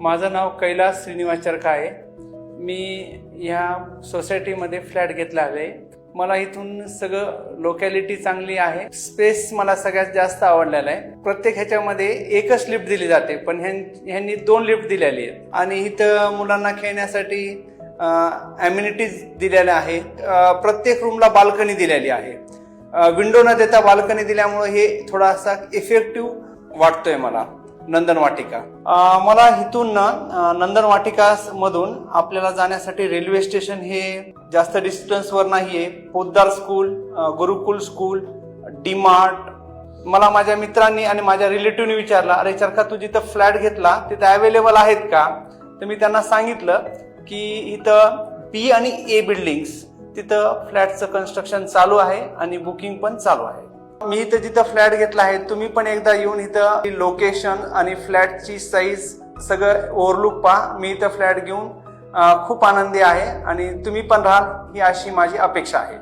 माझं नाव कैलास श्रीनिवास चरखा आहे। मी ह्या सोसायटीमध्ये फ्लॅट घेतला आहे। मला इथून सगळं लोकॅलिटी चांगली आहे। स्पेस मला सगळ्यात जास्त आवडलेला आहे। प्रत्येक ह्याच्यामध्ये एकच लिफ्ट दिली जाते, पण ह्यांनी 2 लिफ्ट दिलेली आहेत आणि इथं मुलांना खेळण्यासाठी ॲम्युनिटीज दिलेल्या आहेत। प्रत्येक रूमला बाल्कनी दिलेली आहे। विंडो न देता बाल्कनी दिल्यामुळे हे थोडासा इफेक्टिव्ह वाटतोय मला। नंदन वाटिका मला इथून नंदन वाटिका मधून आपल्याला जाण्यासाठी रेल्वे स्टेशन हे जास्त डिस्टन्सवर नाहीये। पोद्दार स्कूल, गुरुकुल स्कूल, डीमार्ट। मला माझ्या मित्रांनी आणि माझ्या रिलेटिव्हनी विचारला, अरे चरखा तू जिथं फ्लॅट घेतला तिथं अवेलेबल आहेत का? तर मी त्यांना सांगितलं की इथं बी आणि ए बिल्डिंग्स तिथं फ्लॅटचं कन्स्ट्रक्शन चालू आहे आणि बुकिंग पण चालू आहे। मी इथं जिथं फ्लॅट घेतला आहे, तुम्ही पण एकदा येऊन इथं लोकेशन आणि फ्लॅटची साईज सगळं ओव्हरलुक पहा। मी इथं फ्लॅट घेऊन खूप आनंदी आहे आणि तुम्ही पण राहाल ही अशी माझी अपेक्षा आहे।